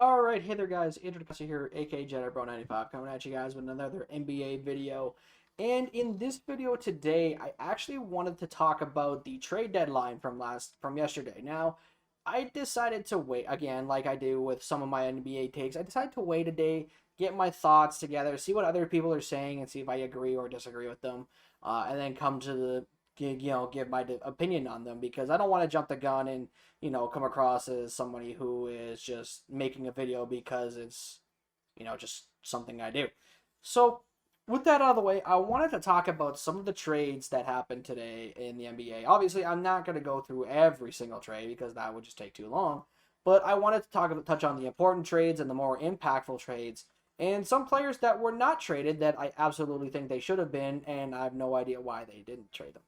Alright, hey there guys, Andrew DeCosta here, aka JetterBro95, coming at you guys with another NBA video. And in this video today, I actually wanted to talk about the trade deadline from yesterday. Now, I decided to wait, again, like I do with some of my NBA takes, I decided to wait a day, get my thoughts together, see what other people are saying, and see if I agree or disagree with them, and then come to give my opinion on them, because I don't want to jump the gun and come across as somebody who is just making a video because it's, just something I do. So, with that out of the way, I wanted to talk about some of the trades that happened today in the NBA. Obviously, I'm not going to go through every single trade because that would just take too long. But I wanted to touch on the important trades and the more impactful trades, and some players that were not traded that I absolutely think they should have been, and I have no idea why they didn't trade them.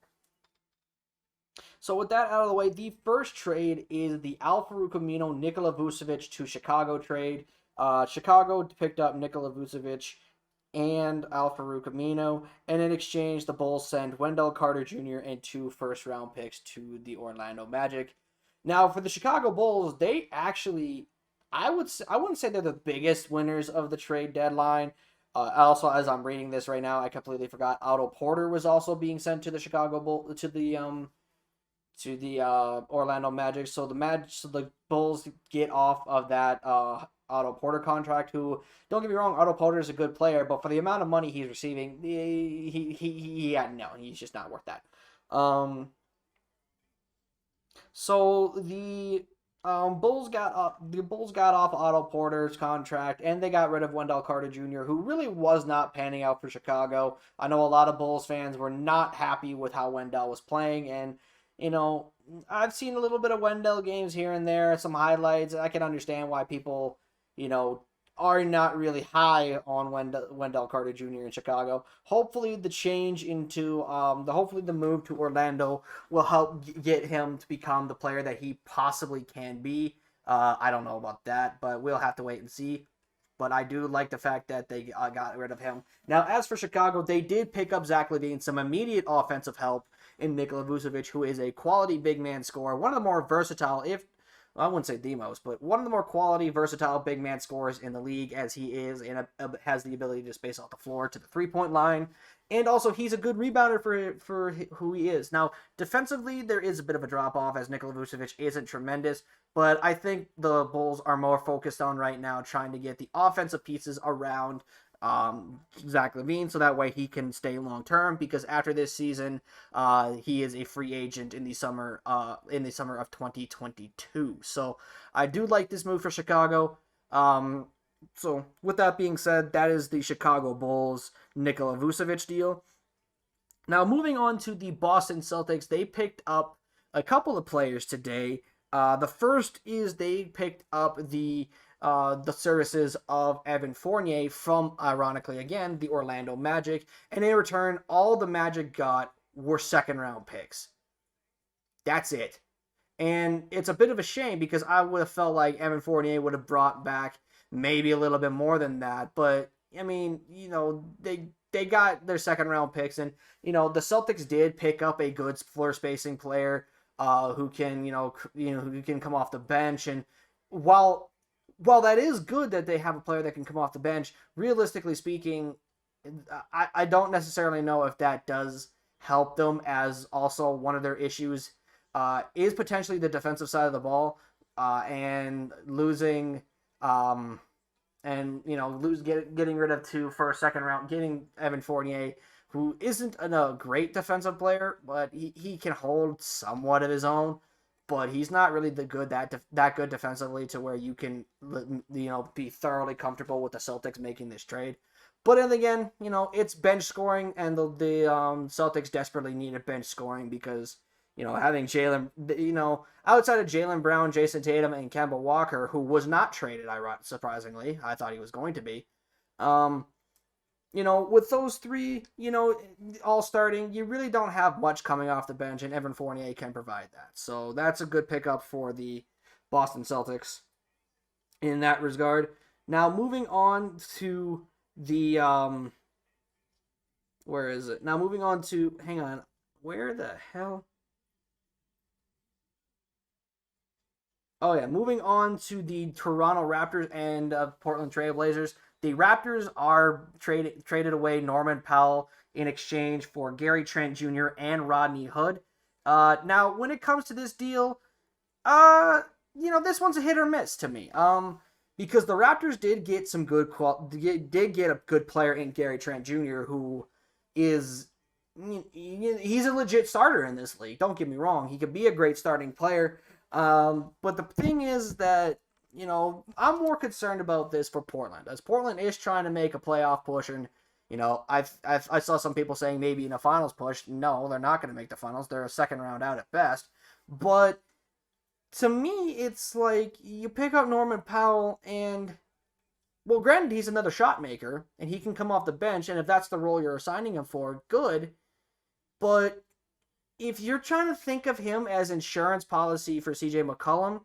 So with that out of the way, the first trade is the Al-Farouq Amino Nikola Vucevic to Chicago trade. Chicago picked up Nikola Vucevic and Al-Farouq Amino, and in exchange, the Bulls send Wendell Carter Jr. and two first-round picks to the Orlando Magic. Now, for the Chicago Bulls, they actually, I wouldn't say they're the biggest winners of the trade deadline. Also, as I'm reading this right now, I completely forgot Otto Porter was also being sent to the Chicago Bull to the Orlando Magic. So the Bulls get off of that Otto Porter contract. Who, don't get me wrong, Otto Porter is a good player, but for the amount of money he's receiving, yeah, no, he's just not worth that. Um, so the Bulls got off Otto Porter's contract, and they got rid of Wendell Carter Jr., who really was not panning out for Chicago. I know a lot of Bulls fans were not happy with how Wendell was playing, and you know I've seen a little bit of Wendell games here and there, some highlights. I can understand why people you know are not really high on Wendell Carter Jr. in Chicago. Hopefully, hopefully the move to Orlando will help get him to become the player that he possibly can be. I don't know about that, but we'll have to wait and see. But I do like the fact that they got rid of him. Now, as for Chicago, they did pick up Zach LaVine, some immediate offensive help in Nikola Vucevic, who is a quality big man scorer, one of the more versatile, if I wouldn't say the most, but one of the more quality, versatile big man scorers in the league, as he is and has the ability to space out the floor to the 3-point line. And also, he's a good rebounder for who he is. Now, defensively, there is a bit of a drop off as Nikola Vucevic isn't tremendous, but I think the Bulls are more focused on right now trying to get the offensive pieces around Zach LaVine, so that way he can stay long term. Because after this season, he is a free agent in the summer of 2022. So I do like this move for Chicago. So with that being said, that is the Chicago Bulls Nikola Vucevic deal. Now moving on to the Boston Celtics, they picked up a couple of players today. The first is they picked up the services of Evan Fournier from, ironically again, the Orlando Magic, and in return, all the Magic got were second round picks. That's it. And it's a bit of a shame because I would have felt like Evan Fournier would have brought back maybe a little bit more than that. But I mean, they got their second round picks, and the Celtics did pick up a good floor spacing player who can who can come off the bench. And while while that is good that they have a player that can come off the bench, realistically speaking, I don't necessarily know if that does help them, as also one of their issues is potentially the defensive side of the ball, and losing, getting rid of two for a second round, getting Evan Fournier, who isn't a great defensive player, but he can hold somewhat of his own. But he's not really that good defensively to where you can be thoroughly comfortable with the Celtics making this trade. But then again, it's bench scoring, and the Celtics desperately needed bench scoring because having outside of Jaylen Brown, Jason Tatum, and Kemba Walker, who was not traded, surprisingly, I thought he was going to be. Um, with those three, all starting, you really don't have much coming off the bench, and Evan Fournier can provide that. So that's a good pickup for the Boston Celtics in that regard. Now, moving on to the where is it? Now moving on to hang on, where the hell? Oh yeah, moving on to the Toronto Raptors and Portland Trail Blazers. The Raptors are traded away Norman Powell in exchange for Gary Trent Jr. and Rodney Hood. Now, when it comes to this deal, uh, this one's a hit or miss to me. Because the Raptors did get some did get a good player in Gary Trent Jr. who is he's a legit starter in this league. Don't get me wrong; he could be a great starting player. But the thing is that I'm more concerned about this for Portland, as Portland is trying to make a playoff push, and I saw some people saying maybe in a finals push. No, they're not going to make the finals. They're a second round out at best. But to me, it's like you pick up Norman Powell, and well, granted, he's another shot maker, and he can come off the bench, and if that's the role you're assigning him for, good. But if you're trying to think of him as insurance policy for CJ McCollum,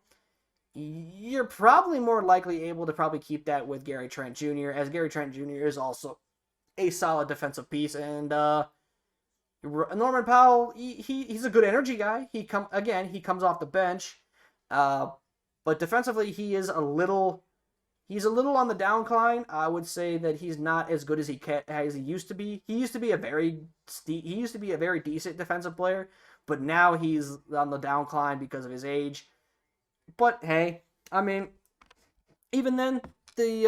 you're probably more likely able to probably keep that with Gary Trent Jr., as Gary Trent Jr. is also a solid defensive piece, and Norman Powell, he's a good energy guy. He comes off the bench, but defensively he's a little on the downcline. I would say that he's not as good as he used to be. He used to be a very decent defensive player, but now he's on the downcline because of his age. But hey, I mean, even then, the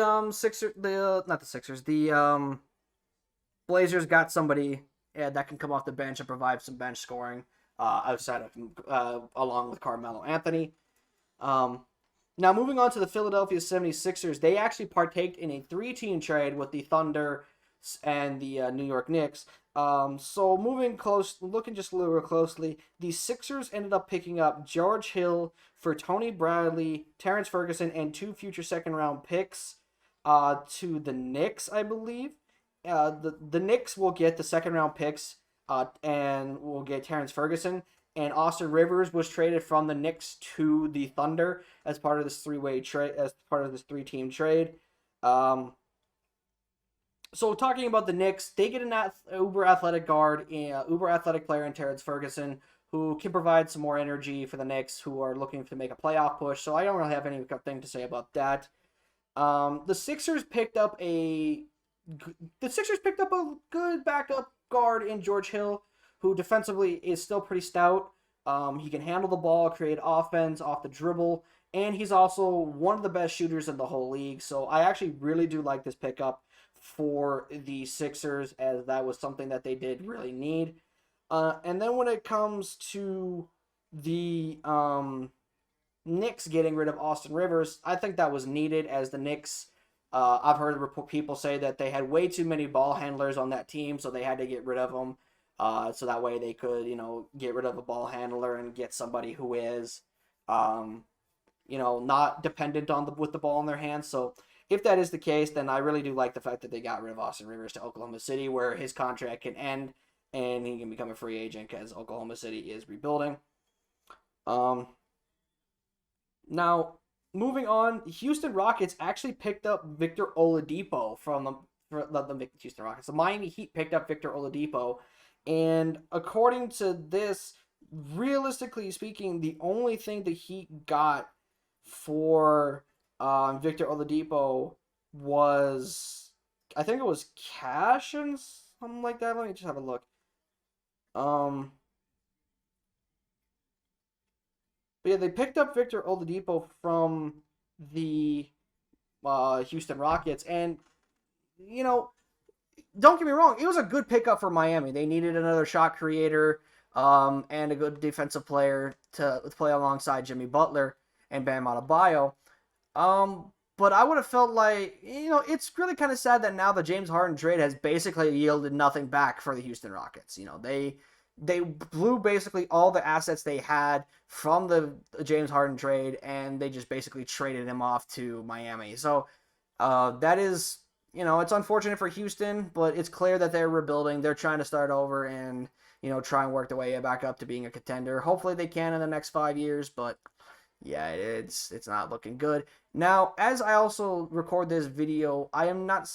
Blazers got somebody that can come off the bench and provide some bench scoring outside of along with Carmelo Anthony. Now, moving on to the Philadelphia 76ers, they actually partaked in a 3-team trade with the Thunder and the New York Knicks. So looking just a little closely, the Sixers ended up picking up George Hill for Tony Bradley, Terrence Ferguson, and 2 future second-round picks to the Knicks, I believe. The Knicks will get the second-round picks and will get Terrence Ferguson. And Austin Rivers was traded from the Knicks to the Thunder as part of this 3-team trade. So talking about the Knicks, they get an uber athletic player in Terrence Ferguson, who can provide some more energy for the Knicks, who are looking to make a playoff push. So I don't really have anything to say about that. The Sixers picked up a good backup guard in George Hill, who defensively is still pretty stout. He can handle the ball, create offense off the dribble, and he's also one of the best shooters in the whole league. So I actually really do like this pickup for the Sixers, as that was something that they did really need. And then when it comes to the Knicks getting rid of Austin Rivers, I think that was needed, as the Knicks, I've heard people say that they had way too many ball handlers on that team, so they had to get rid of them. So that way they could, get rid of a ball handler and get somebody who is, not dependent with the ball in their hands. So if that is the case, then I really do like the fact that they got rid of Austin Rivers to Oklahoma City, where his contract can end and he can become a free agent, because Oklahoma City is rebuilding. Now, moving on, Houston Rockets actually picked up Victor Oladipo from the Houston Rockets. The Miami Heat picked up Victor Oladipo. And according to this, realistically speaking, the only thing the Heat got for Victor Oladipo was, I think it was cash and something like that. Let me just have a look. But yeah, they picked up Victor Oladipo from the Houston Rockets, and don't get me wrong, it was a good pickup for Miami. They needed another shot creator and a good defensive player to play alongside Jimmy Butler and Bam Adebayo. But I would have felt like, it's really kind of sad that now the James Harden trade has basically yielded nothing back for the Houston Rockets. They blew basically all the assets they had from the James Harden trade, and they just basically traded him off to Miami. So that is, it's unfortunate for Houston, but it's clear that they're rebuilding. They're trying to start over and, try and work their way back up to being a contender. Hopefully they can in the next 5 years, but yeah, it's not looking good. Now, as I also record this video, I am not,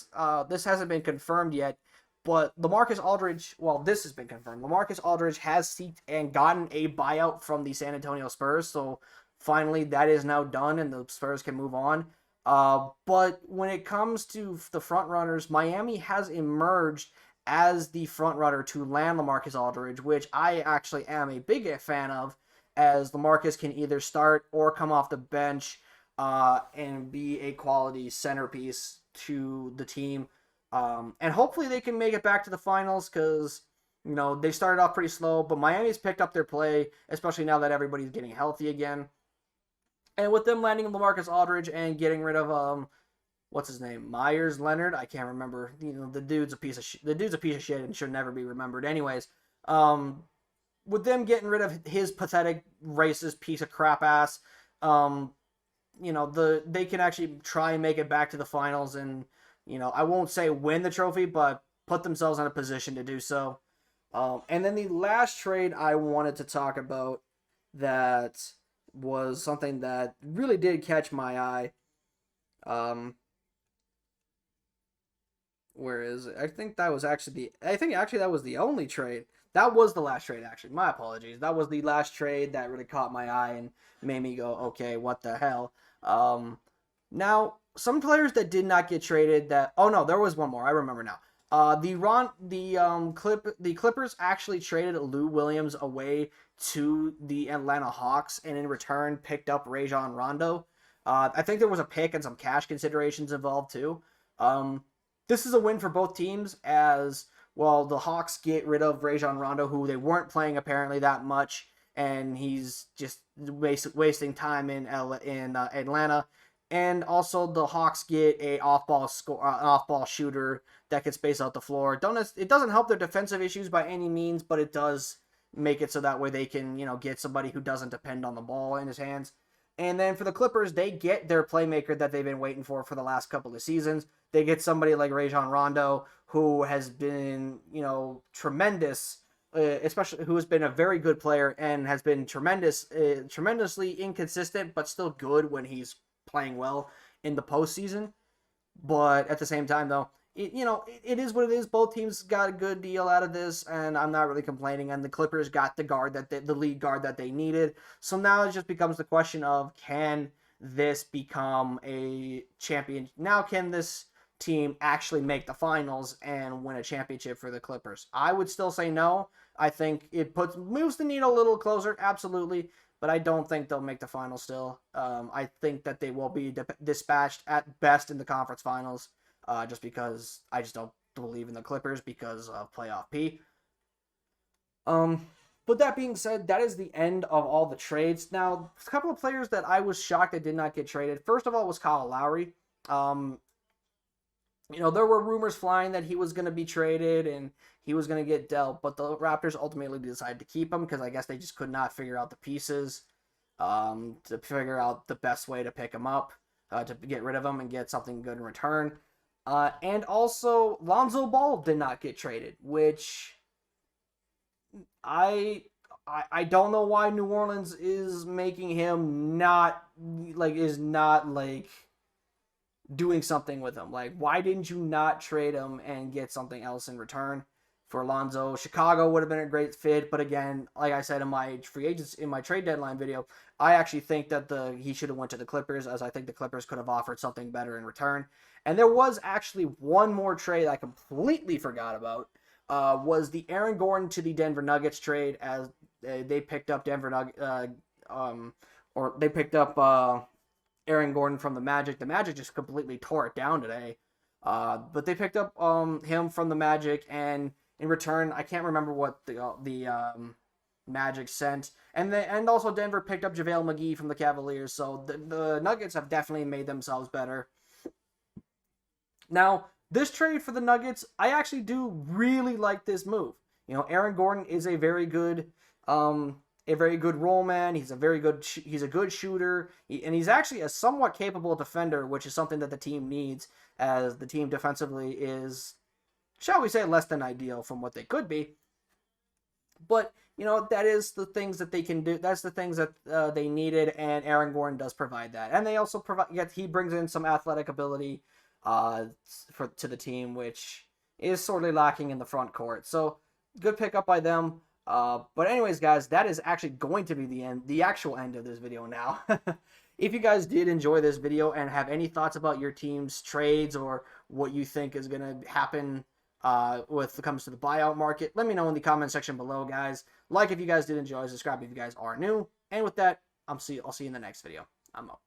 this hasn't been confirmed yet, but LaMarcus Aldridge, this has been confirmed. LaMarcus Aldridge has seeked and gotten a buyout from the San Antonio Spurs. So finally that is now done and the Spurs can move on. But when it comes to the front runners, Miami has emerged as the front runner to land LaMarcus Aldridge, which I actually am a big fan of, as LaMarcus can either start or come off the bench and be a quality centerpiece to the team. And hopefully they can make it back to the finals because, you know, they started off pretty slow, but Miami's picked up their play, especially now that everybody's getting healthy again. And with them landing LaMarcus Aldridge and getting rid of what's his name, Myers Leonard, I can't remember. You know, the dude's a piece of shit and should never be remembered. Anyways, with them getting rid of his pathetic racist piece of crap ass, you know, they can actually try and make it back to the finals and, you know, I won't say win the trophy, but put themselves in a position to do so. And then the last trade I wanted to talk about that was something that really did catch my eye. Where is it? I think that was actually that was the only trade. That was the last trade, actually. My apologies. That was the last trade that really caught my eye and made me go, okay, what the hell? Now, some players that did not get traded that... Oh, no, there was one more. I remember now. The Clippers actually traded Lou Williams away to the Atlanta Hawks and in return picked up Rajon Rondo. I think there was a pick and some cash considerations involved too. This is a win for both teams as, well, the Hawks get rid of Rajon Rondo, who they weren't playing apparently that much, and he's just wasting time in Atlanta. And also the Hawks get a off-ball shooter that can space out the floor. It doesn't help their defensive issues by any means, but it does make it so that way they can, you know, get somebody who doesn't depend on the ball in his hands. And then for the Clippers, they get their playmaker that they've been waiting for the last couple of seasons. They get somebody like Rajon Rondo, who has been, you know, tremendous, especially who has been a very good player and has been tremendously inconsistent, but still good when he's playing well in the postseason. But at the same time, though, it is what it is. Both teams got a good deal out of this, and I'm not really complaining. And the Clippers got the lead guard that they needed. So now it just becomes the question of, can this become a champion? Now, can this team actually make the finals and win a championship for the Clippers? I would still say no. I think it moves the needle a little closer, absolutely, but I don't think they'll make the finals still. I think that they will be dispatched at best in the conference finals. Just because I just don't believe in the Clippers because of playoff P. But that being said, that is the end of all the trades. Now, a couple of players that I was shocked that did not get traded. First of all was Kyle Lowry. You know, there were rumors flying that he was going to be traded and he was going to get dealt, but the Raptors ultimately decided to keep him because I guess they just could not figure out the pieces to figure out the best way to pick him up, to get rid of him and get something good in return. And also, Lonzo Ball did not get traded, which I don't know why New Orleans is making him not doing something with him. Like, why didn't you not trade him and get something else in return for Lonzo? Chicago would have been a great fit, but again, like I said in my trade deadline video, I actually think that he should have went to the Clippers, as I think the Clippers could have offered something better in return. And there was actually one more trade I completely forgot about, was the Aaron Gordon to the Denver Nuggets trade, as they picked up Aaron Gordon from the Magic. The Magic just completely tore it down today. But they picked up him from the Magic, and in return, I can't remember what the Magic sent. And also Denver picked up JaVale McGee from the Cavaliers, so the Nuggets have definitely made themselves better. Now, this trade for the Nuggets, I actually do really like this move. You know, Aaron Gordon is a very good role man. He's a good shooter, and he's actually a somewhat capable defender, which is something that the team needs, as the team defensively is, shall we say, less than ideal from what they could be. But, you know, that is the things that they can do. That's the things that they needed, and Aaron Gordon does provide that. And they also he brings in some athletic ability to the team, which is sorely lacking in the front court. So, good pickup by them. But anyways, guys, that is actually going to be the actual end of this video now. If you guys did enjoy this video and have any thoughts about your team's trades or what you think is going to happen with it comes to the buyout market, let me know in the comment section below, guys. Like if you guys did enjoy, subscribe if you guys are new. And with that, I'll see you in the next video. I'm out.